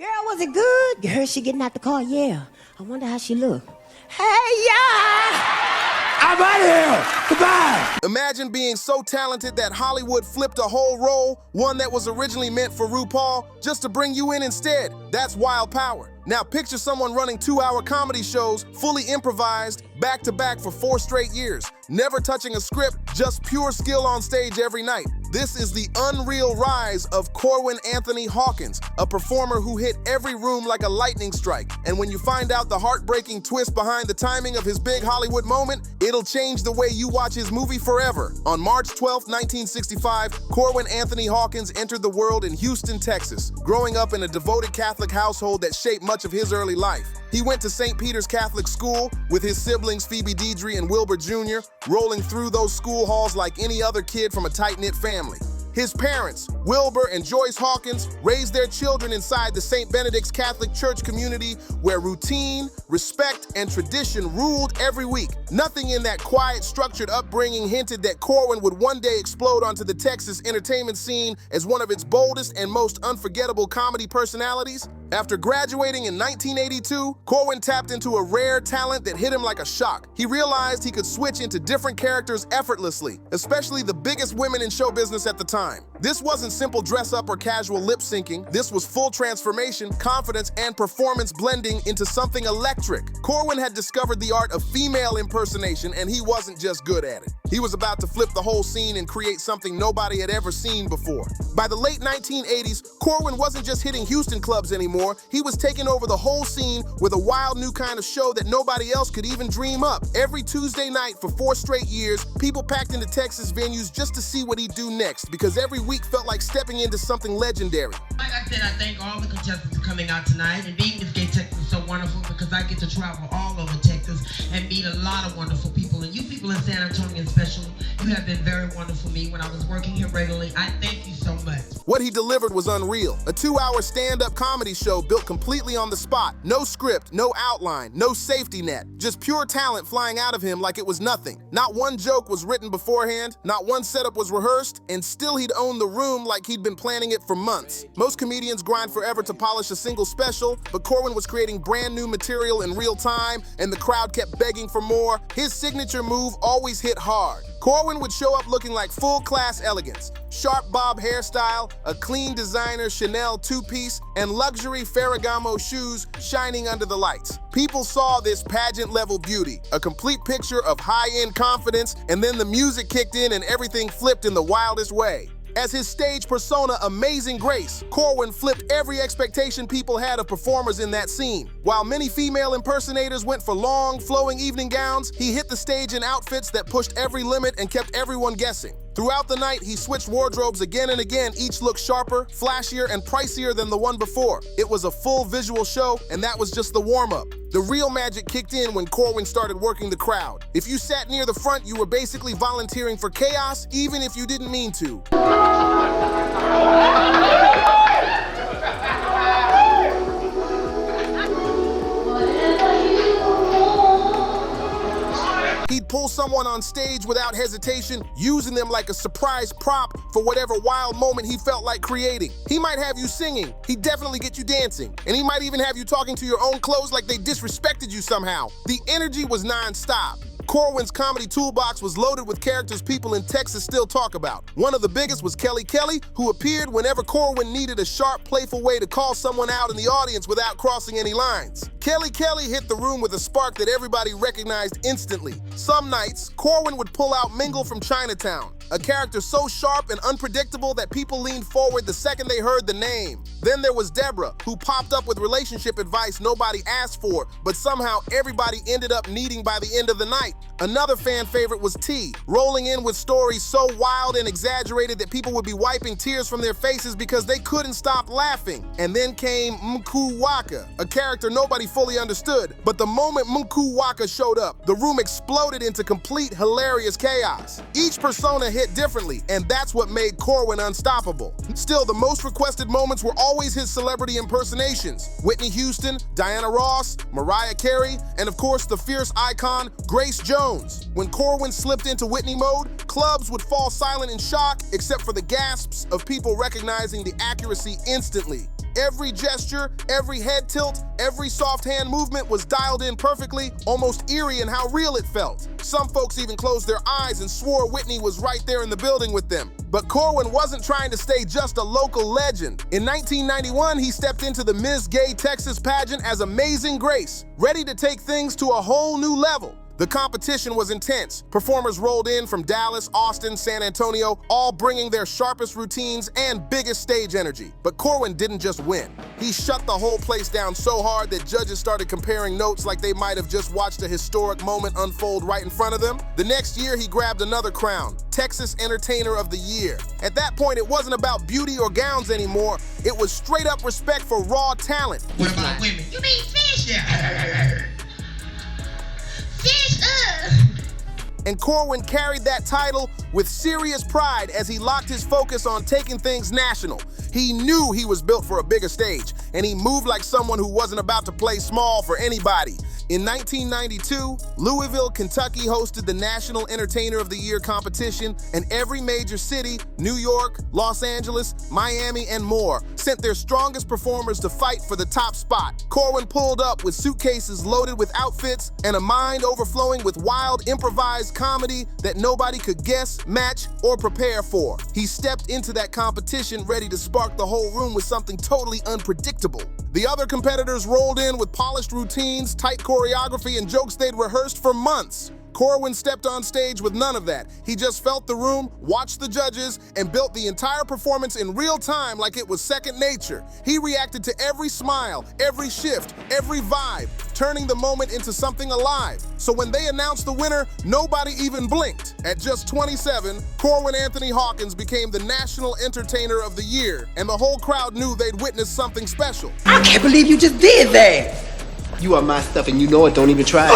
Girl, was it good? You heard she getting out the car? Yeah. I wonder how she look. Hey, yeah! I'm out of here! Goodbye! Imagine being so talented that Hollywood flipped a whole role, one that was originally meant for RuPaul, just to bring you in instead. That's wild power. Now picture someone running 2-hour comedy shows, fully improvised, back-to-back for 4 straight years, never touching a script, just pure skill on stage every night. This is the unreal rise of Corwin Anthony Hawkins, a performer who hit every room like a lightning strike. And when you find out the heartbreaking twist behind the timing of his big Hollywood moment, it'll change the way you watch his movie forever. On March 12, 1965, Corwin Anthony Hawkins entered the world in Houston, Texas, growing up in a devoted Catholic household that shaped much of his early life. He went to St. Peter's Catholic School with his siblings Phoebe Deidre and Wilbur Jr., rolling through those school halls like any other kid from a tight-knit family. His parents, Wilbur and Joyce Hawkins, raised their children inside the St. Benedict's Catholic Church community where routine, respect, and tradition ruled every week. Nothing in that quiet, structured upbringing hinted that Corwin would one day explode onto the Texas entertainment scene as one of its boldest and most unforgettable comedy personalities. After graduating in 1982, Corwin tapped into a rare talent that hit him like a shock. He realized he could switch into different characters effortlessly, especially the biggest women in show business at the time. This wasn't simple dress-up or casual lip-syncing. This was full transformation, confidence, and performance blending into something electric. Corwin had discovered the art of female impersonation, and he wasn't just good at it. He was about to flip the whole scene and create something nobody had ever seen before. By the late 1980s, Corwin wasn't just hitting Houston clubs anymore. He was taking over the whole scene with a wild new kind of show that nobody else could even dream up. Every Tuesday night for 4 straight years, people packed into Texas venues just to see what he'd do next, because every week felt like stepping into something legendary. Like I said, I thank all the contestants for coming out tonight, and being Miss Gay Texas is so wonderful because I get to travel all over Texas and meet a lot of wonderful people. And you people in San Antonio especially, you have been very wonderful for me when I was working here regularly. I thank you so much. What he delivered was unreal. A 2-hour stand-up comedy show built completely on the spot. No script, no outline, no safety net. Just pure talent flying out of him like it was nothing. Not one joke was written beforehand, not one setup was rehearsed, and still he'd own the room like he'd been planning it for months. Most comedians grind forever to polish a single special, but Corwin was creating brand new material in real time, and the crowd kept begging for more. His signature move always hit hard. Corwin would show up looking like full-class elegance. Sharp bob hairstyle, a clean designer Chanel 2-piece, and luxury Ferragamo shoes shining under the lights. People saw this pageant-level beauty, a complete picture of high-end confidence, and then the music kicked in and everything flipped in the wildest way. As his stage persona, Amazing Grace, Corwin flipped every expectation people had of performers in that scene. While many female impersonators went for long, flowing evening gowns, he hit the stage in outfits that pushed every limit and kept everyone guessing. Throughout the night, he switched wardrobes again and again, each looked sharper, flashier, and pricier than the one before. It was a full visual show, and that was just the warm-up. The real magic kicked in when Corwin started working the crowd. If you sat near the front, you were basically volunteering for chaos, even if you didn't mean to. He'd pull someone on stage without hesitation, using them like a surprise prop for whatever wild moment he felt like creating. He might have you singing, he'd definitely get you dancing, and he might even have you talking to your own clothes like they disrespected you somehow. The energy was non-stop. Corwin's comedy toolbox was loaded with characters people in Texas still talk about. One of the biggest was Kelly Kelly, who appeared whenever Corwin needed a sharp, playful way to call someone out in the audience without crossing any lines. Kelly Kelly hit the room with a spark that everybody recognized instantly. Some nights, Corwin would pull out Mingle from Chinatown, a character so sharp and unpredictable that people leaned forward the second they heard the name. Then there was Deborah, who popped up with relationship advice nobody asked for, but somehow everybody ended up needing by the end of the night. Another fan favorite was T, rolling in with stories so wild and exaggerated that people would be wiping tears from their faces because they couldn't stop laughing. And then came Mkuu Waka, a character nobody fully understood, but the moment Mkuu Waka showed up, the room exploded into complete hilarious chaos. Each persona hit differently, and that's what made Corwin unstoppable. Still, the most requested moments were always his celebrity impersonations. Whitney Houston, Diana Ross, Mariah Carey, and of course the fierce icon, Grace Jones. When Corwin slipped into Whitney mode, clubs would fall silent in shock, except for the gasps of people recognizing the accuracy instantly. Every gesture, every head tilt, every soft hand movement was dialed in perfectly, almost eerie in how real it felt. Some folks even closed their eyes and swore Whitney was right there in the building with them. But Corwin wasn't trying to stay just a local legend. In 1991, he stepped into the Miss Gay Texas pageant as Amazing Grace, ready to take things to a whole new level. The competition was intense. Performers rolled in from Dallas, Austin, San Antonio, all bringing their sharpest routines and biggest stage energy. But Corwin didn't just win. He shut the whole place down so hard that judges started comparing notes like they might have just watched a historic moment unfold right in front of them. The next year, he grabbed another crown, Texas Entertainer of the Year. At that point, it wasn't about beauty or gowns anymore. It was straight up respect for raw talent. What about women? You mean fish? Yeah. Fish, And Corwin carried that title with serious pride as he locked his focus on taking things national. He knew he was built for a bigger stage, and he moved like someone who wasn't about to play small for anybody. In 1992, Louisville, Kentucky hosted the National Entertainer of the Year competition, and every major city, New York, Los Angeles, Miami, and more, sent their strongest performers to fight for the top spot. Corwin pulled up with suitcases loaded with outfits and a mind overflowing with wild, improvised comedy that nobody could guess, match, or prepare for. He stepped into that competition ready to spark the whole room with something totally unpredictable. The other competitors rolled in with polished routines, tight choreography, and jokes they'd rehearsed for months. Corwin stepped on stage with none of that. He just felt the room, watched the judges, and built the entire performance in real time like it was second nature. He reacted to every smile, every shift, every vibe, turning the moment into something alive. So when they announced the winner, nobody even blinked. At just 27, Corwin Anthony Hawkins became the National Entertainer of the Year, and the whole crowd knew they'd witnessed something special. I can't believe you just did that. You are my stuff and you know it, don't even try.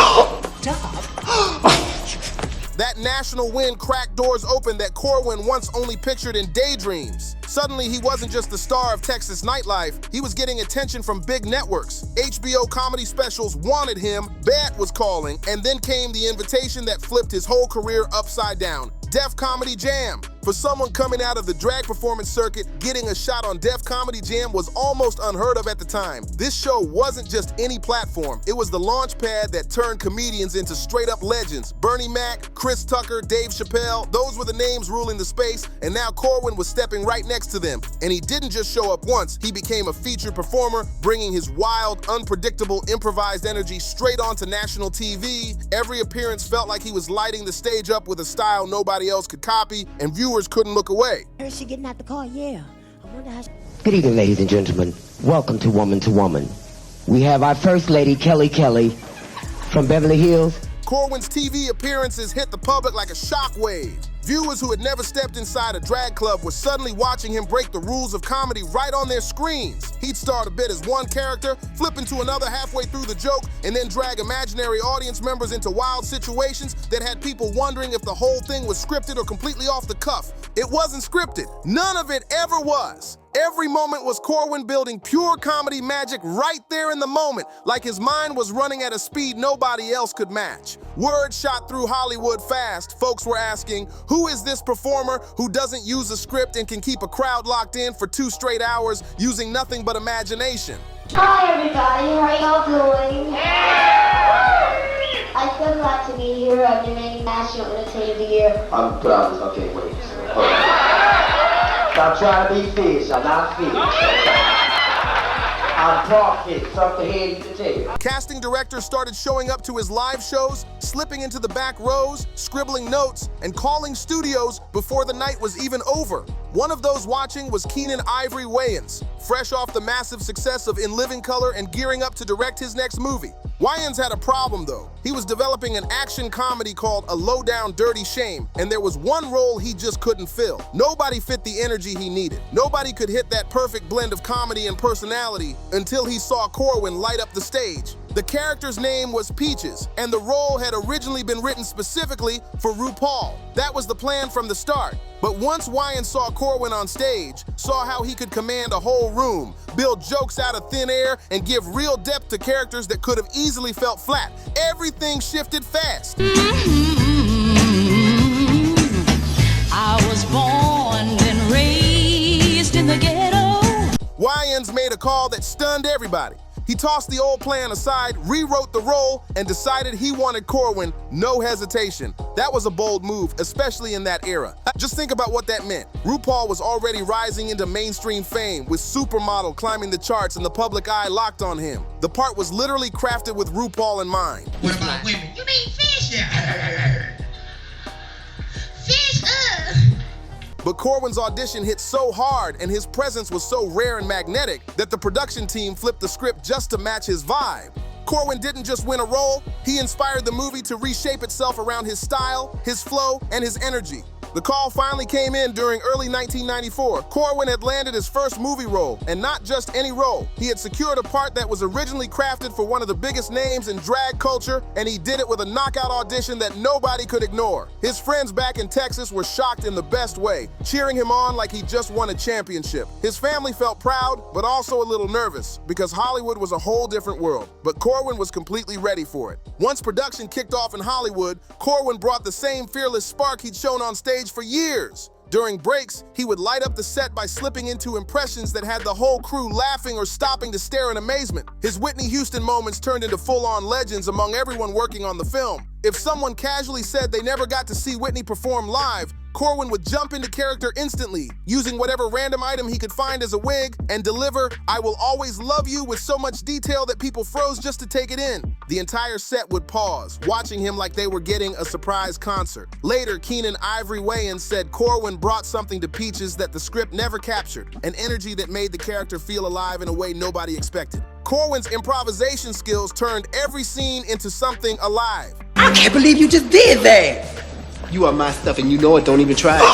That national win cracked doors open that Corwin once only pictured in daydreams. Suddenly, he wasn't just the star of Texas nightlife, he was getting attention from big networks. HBO comedy specials wanted him, BAT was calling, and then came the invitation that flipped his whole career upside down. Def Comedy Jam. For someone coming out of the drag performance circuit, getting a shot on Def Comedy Jam was almost unheard of at the time. This show wasn't just any platform. It was the launch pad that turned comedians into straight-up legends. Bernie Mac, Chris Tucker, Dave Chappelle, those were the names ruling the space, and now Corwin was stepping right next to them. And he didn't just show up once, he became a featured performer, bringing his wild, unpredictable, improvised energy straight onto national TV. Every appearance felt like he was lighting the stage up with a style nobody else could copy, and viewers couldn't look away. Heard she getting out the car, yeah. I wonder how she... Good evening, ladies and gentlemen. Welcome to Woman to Woman. We have our First Lady, Kelly from Beverly Hills. Corwin's TV appearances hit the public like a shockwave. Viewers who had never stepped inside a drag club were suddenly watching him break the rules of comedy right on their screens. He'd start a bit as one character, flip into another halfway through the joke, and then drag imaginary audience members into wild situations that had people wondering if the whole thing was scripted or completely off the cuff. It wasn't scripted. None of it ever was. Every moment was Corwin building pure comedy magic right there in the moment, like his mind was running at a speed nobody else could match. Word shot through Hollywood fast. Folks were asking, who is this performer who doesn't use a script and can keep a crowd locked in for 2 straight hours using nothing but imagination? Hi everybody, how are y'all doing? I'm so glad to be here. I've been named National Entertainer of the Year. I'm proud of this. Okay, wait. Hold on. Stop trying to be fish. I'm not fish. I'm talking. Suck the head, eat the tail. Casting directors started showing up to his live shows, slipping into the back rows, scribbling notes, and calling studios before the night was even over. One of those watching was Keenan Ivory Wayans, fresh off the massive success of In Living Color and gearing up to direct his next movie. Wayans had a problem though. He was developing an action comedy called A Low-Down Dirty Shame, and there was one role he just couldn't fill. Nobody fit the energy he needed. Nobody could hit that perfect blend of comedy and personality until he saw Corwin light up the stage. The character's name was Peaches, and the role had originally been written specifically for RuPaul. That was the plan from the start. But once Wayans saw Corwin on stage, saw how he could command a whole room, build jokes out of thin air, and give real depth to characters that could have easily felt flat, everything shifted fast. I was born and raised in the ghetto. Wayans made a call that stunned everybody. He tossed the old plan aside, rewrote the role, and decided he wanted Corwin, no hesitation. That was a bold move, especially in that era. Just think about what that meant. RuPaul was already rising into mainstream fame, with Supermodel climbing the charts and the public eye locked on him. The part was literally crafted with RuPaul in mind. What about women? You mean fish? Fish, But Corwin's audition hit so hard and his presence was so rare and magnetic that the production team flipped the script just to match his vibe. Corwin didn't just win a role, he inspired the movie to reshape itself around his style, his flow, and his energy. The call finally came in during early 1994. Corwin had landed his first movie role, and not just any role. He had secured a part that was originally crafted for one of the biggest names in drag culture, and he did it with a knockout audition that nobody could ignore. His friends back in Texas were shocked in the best way, cheering him on like he just won a championship. His family felt proud, but also a little nervous, because Hollywood was a whole different world. But Corwin was completely ready for it. Once production kicked off in Hollywood, Corwin brought the same fearless spark he'd shown on stage for years. During breaks, he would light up the set by slipping into impressions that had the whole crew laughing or stopping to stare in amazement. His Whitney Houston moments turned into full-on legends among everyone working on the film. If someone casually said they never got to see Whitney perform live, Corwin would jump into character instantly, using whatever random item he could find as a wig, and deliver "I will always love you" with so much detail that people froze just to take it in. The entire set would pause, watching him like they were getting a surprise concert. Later, Keenan Ivory Wayans said Corwin brought something to Peaches that the script never captured, an energy that made the character feel alive in a way nobody expected. Corwin's improvisation skills turned every scene into something alive. I can't believe you just did that. You are my stuff and you know it, don't even try it.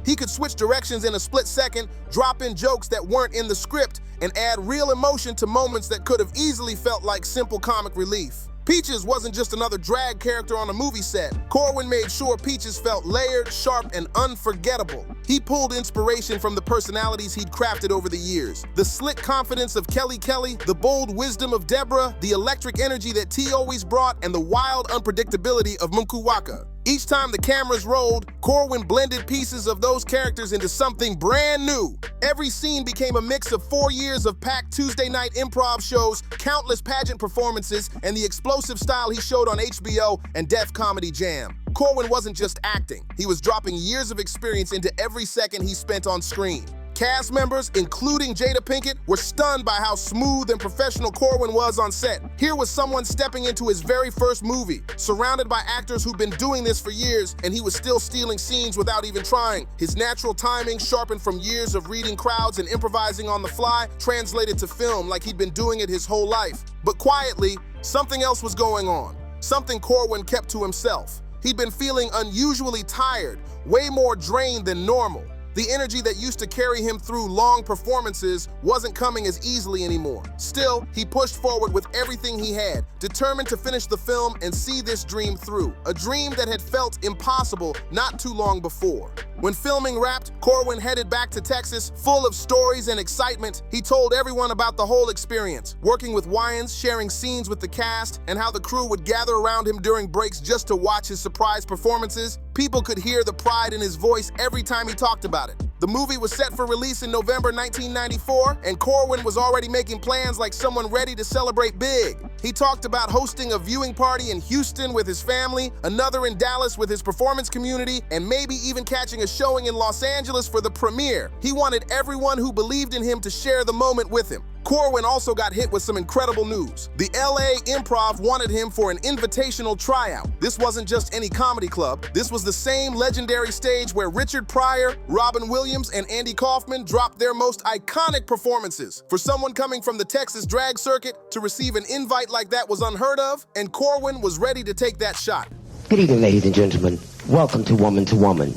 He could switch directions in a split second, drop in jokes that weren't in the script, and add real emotion to moments that could have easily felt like simple comic relief. Peaches wasn't just another drag character on a movie set. Corwin made sure Peaches felt layered, sharp, and unforgettable. He pulled inspiration from the personalities he'd crafted over the years. The slick confidence of Kelly Kelly, the bold wisdom of Deborah, the electric energy that T always brought, and the wild unpredictability of Mkuwaka. Each time the cameras rolled, Corwin blended pieces of those characters into something brand new. Every scene became a mix of 4 years of packed Tuesday night improv shows, countless pageant performances, and the explosive style he showed on HBO and Def Comedy Jam. Corwin wasn't just acting, he was dropping years of experience into every second he spent on screen. Cast members, including Jada Pinkett, were stunned by how smooth and professional Corwin was on set. Here was someone stepping into his very first movie, surrounded by actors who've been doing this for years, and he was still stealing scenes without even trying. His natural timing, sharpened from years of reading crowds and improvising on the fly, translated to film like he'd been doing it his whole life. But quietly, something else was going on. Something Corwin kept to himself. He'd been feeling unusually tired, way more drained than normal. The energy that used to carry him through long performances wasn't coming as easily anymore. Still, he pushed forward with everything he had, determined to finish the film and see this dream through. A dream that had felt impossible not too long before. When filming wrapped, Corwin headed back to Texas, full of stories and excitement. He told everyone about the whole experience, working with Wayans, sharing scenes with the cast, and how the crew would gather around him during breaks just to watch his surprise performances. People could hear the pride in his voice every time he talked about it. The movie was set for release in November 1994, and Corwin was already making plans like someone ready to celebrate big. He talked about hosting a viewing party in Houston with his family, another in Dallas with his performance community, and maybe even catching a showing in Los Angeles for the premiere. He wanted everyone who believed in him to share the moment with him. Corwin also got hit with some incredible news. The LA Improv wanted him for an invitational tryout. This wasn't just any comedy club. This was the same legendary stage where Richard Pryor, Robin Williams, and Andy Kaufman dropped their most iconic performances. For someone coming from the Texas drag circuit, to receive an invite like that was unheard of, and Corwin was ready to take that shot. Good evening, ladies and gentlemen. Welcome to Woman to Woman.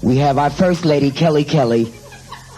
We have our First Lady, Kelly Kelly,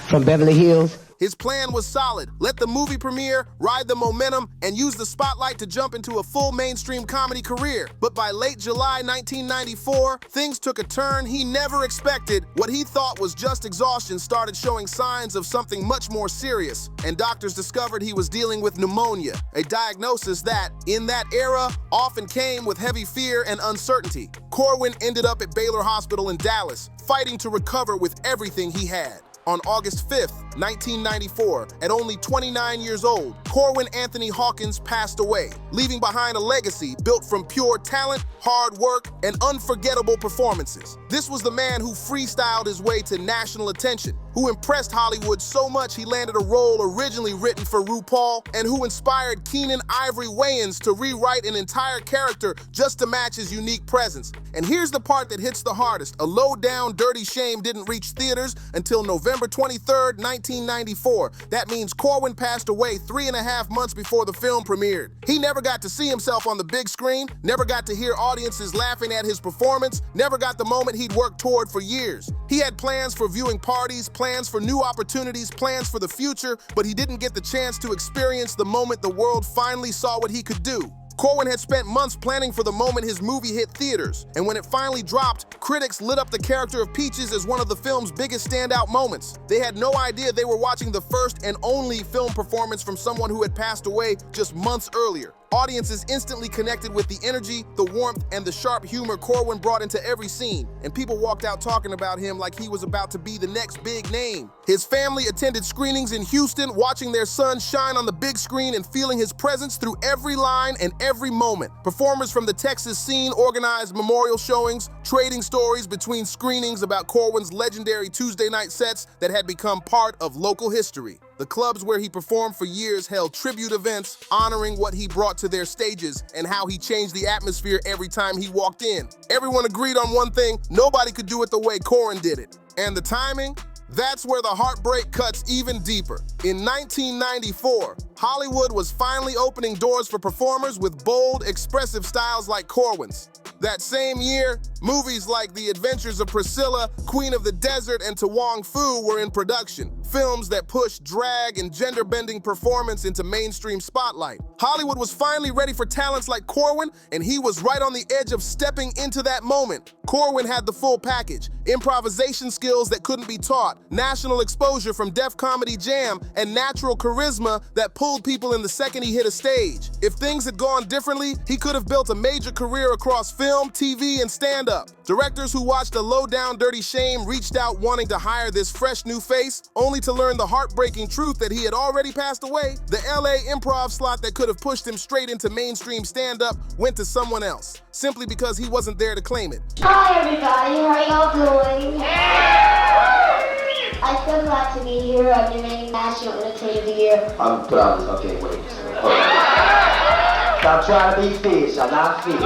from Beverly Hills. His plan was solid. Let the movie premiere, ride the momentum, and use the spotlight to jump into a full mainstream comedy career. But by late July 1994, things took a turn he never expected. What he thought was just exhaustion started showing signs of something much more serious, and doctors discovered he was dealing with pneumonia, a diagnosis that, in that era, often came with heavy fear and uncertainty. Corwin ended up at Baylor Hospital in Dallas, fighting to recover with everything he had. On August 5th, 1994, at only 29 years old, Corwin Anthony Hawkins passed away, leaving behind a legacy built from pure talent, hard work, and unforgettable performances. This was the man who freestyled his way to national attention, who impressed Hollywood so much he landed a role originally written for RuPaul, and who inspired Keenan Ivory Wayans to rewrite an entire character just to match his unique presence. And here's the part that hits the hardest. A low-down dirty shame didn't reach theaters until November 23rd, 1994. That means Corwin passed away 3.5 months before the film premiered. He never got to see himself on the big screen, never got to hear audiences laughing at his performance, never got the moment he'd worked toward for years. He had plans for viewing parties, plans for new opportunities, plans for the future, but he didn't get the chance to experience the moment the world finally saw what he could do. Corwin had spent months planning for the moment his movie hit theaters, and when it finally dropped, critics lit up the character of Peaches as one of the film's biggest standout moments. They had no idea they were watching the first and only film performance from someone who had passed away just months earlier. Audiences instantly connected with the energy, the warmth, and the sharp humor Corwin brought into every scene, and people walked out talking about him like he was about to be the next big name. His family attended screenings in Houston, watching their son shine on the big screen and feeling his presence through every line and every moment. Performers from the Texas scene organized memorial showings, trading stories between screenings about Corwin's legendary Tuesday night sets that had become part of local history. The clubs where he performed for years held tribute events honoring what he brought to their stages and how he changed the atmosphere every time he walked in. Everyone agreed on one thing: nobody could do it the way Corwin did it. And the timing? That's where the heartbreak cuts even deeper. In 1994, Hollywood was finally opening doors for performers with bold, expressive styles like Corwin's. That same year, movies like The Adventures of Priscilla, Queen of the Desert, and To Wong Fu were in production, films that pushed drag and gender-bending performance into mainstream spotlight. Hollywood was finally ready for talents like Corwin, and he was right on the edge of stepping into that moment. Corwin had the full package: improvisation skills that couldn't be taught, national exposure from Def Comedy Jam, and natural charisma that pulled people in the second he hit a stage. If things had gone differently, he could have built a major career across film, TV, and stand-up. Directors who watched A Low-Down Dirty Shame reached out wanting to hire this fresh new face, only to learn the heartbreaking truth that he had already passed away. The LA improv slot that could have pushed him straight into mainstream stand-up went to someone else, simply because he wasn't there to claim it. Hi everybody, how y'all doing? I'm so glad to be here. I'm your main National Entertainer of the Year. I'm proud as I can't wait. Stop trying to be fish. I'm not fish.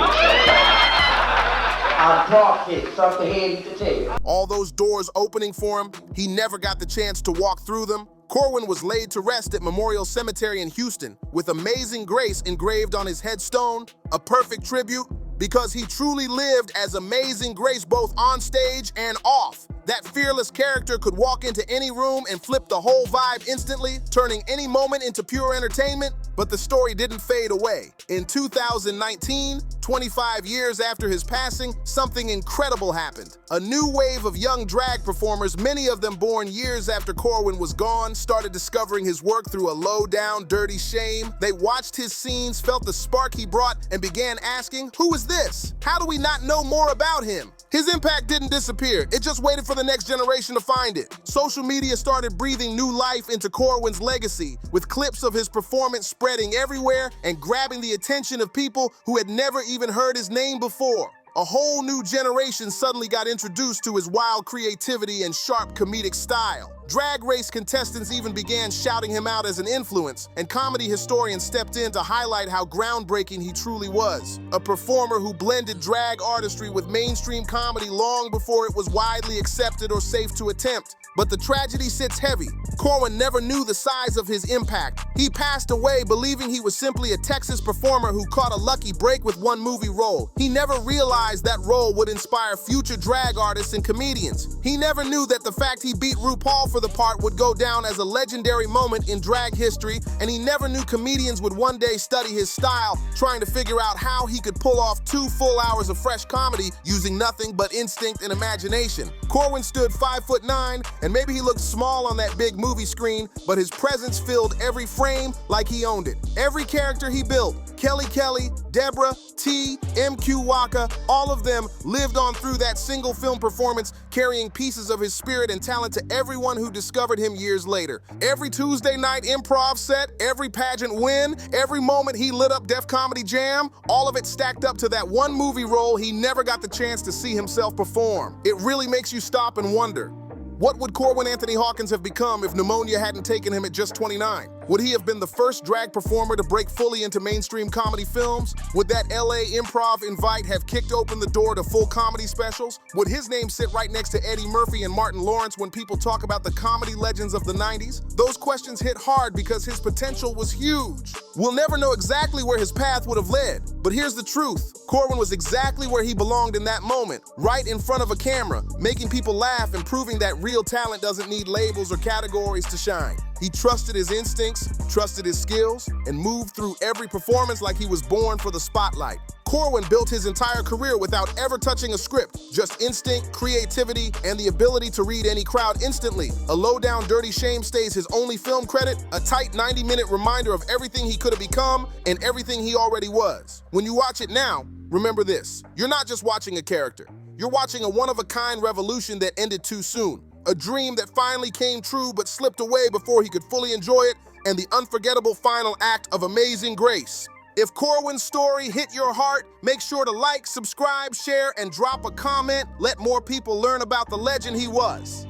I'm talking. Something here you can take. All those doors opening for him, he never got the chance to walk through them. Corwin was laid to rest at Memorial Cemetery in Houston, with Amazing Grace engraved on his headstone, a perfect tribute, because he truly lived as Amazing Grace both on stage and off. That fearless character could walk into any room and flip the whole vibe instantly, turning any moment into pure entertainment. But the story didn't fade away. In 2019, 25 years after his passing, something incredible happened. A new wave of young drag performers, many of them born years after Corwin was gone, started discovering his work through A Low-Down Dirty Shame. They watched his scenes, felt the spark he brought, and began asking, who is this? How do we not know more about him? His impact didn't disappear. It just waited for the next generation to find it. Social media started breathing new life into Corwin's legacy, with clips of his performance spreading everywhere and grabbing the attention of people who had never even heard his name before. A whole new generation suddenly got introduced to his wild creativity and sharp comedic style. Drag Race contestants even began shouting him out as an influence, and comedy historians stepped in to highlight how groundbreaking he truly was. A performer who blended drag artistry with mainstream comedy long before it was widely accepted or safe to attempt. But the tragedy sits heavy. Corwin never knew the size of his impact. He passed away believing he was simply a Texas performer who caught a lucky break with one movie role. He never realized that role would inspire future drag artists and comedians. He never knew that the fact he beat RuPaul for the part would go down as a legendary moment in drag history, and he never knew comedians would one day study his style, trying to figure out how he could pull off 2 full hours of fresh comedy using nothing but instinct and imagination. Corwin stood 5'9", and maybe he looked small on that big movie movie screen, but his presence filled every frame like he owned it. Every character he built, Kelly Kelly, Deborah, T, MQ Waka, all of them lived on through that single film performance, carrying pieces of his spirit and talent to everyone who discovered him years later. Every Tuesday night improv set, every pageant win, every moment he lit up Def Comedy Jam, all of it stacked up to that one movie role he never got the chance to see himself perform. It really makes you stop and wonder, what would Corwin Anthony Hawkins have become if pneumonia hadn't taken him at just 29? Would he have been the first drag performer to break fully into mainstream comedy films? Would that LA improv invite have kicked open the door to full comedy specials? Would his name sit right next to Eddie Murphy and Martin Lawrence when people talk about the comedy legends of the 90s? Those questions hit hard because his potential was huge. We'll never know exactly where his path would have led, but here's the truth. Corwin was exactly where he belonged in that moment, right in front of a camera, making people laugh and proving that real talent doesn't need labels or categories to shine. He trusted his instincts, trusted his skills, and moved through every performance like he was born for the spotlight. Corwin built his entire career without ever touching a script, just instinct, creativity, and the ability to read any crowd instantly. A low-down dirty shame stays his only film credit, a tight 90-minute reminder of everything he could have become and everything he already was. When you watch it now, remember this: you're not just watching a character, you're watching a one-of-a-kind revolution that ended too soon. A dream that finally came true but slipped away before he could fully enjoy it, and the unforgettable final act of Amazing Grace. If Corwin's story hit your heart, make sure to like, subscribe, share, and drop a comment. Let more people learn about the legend he was.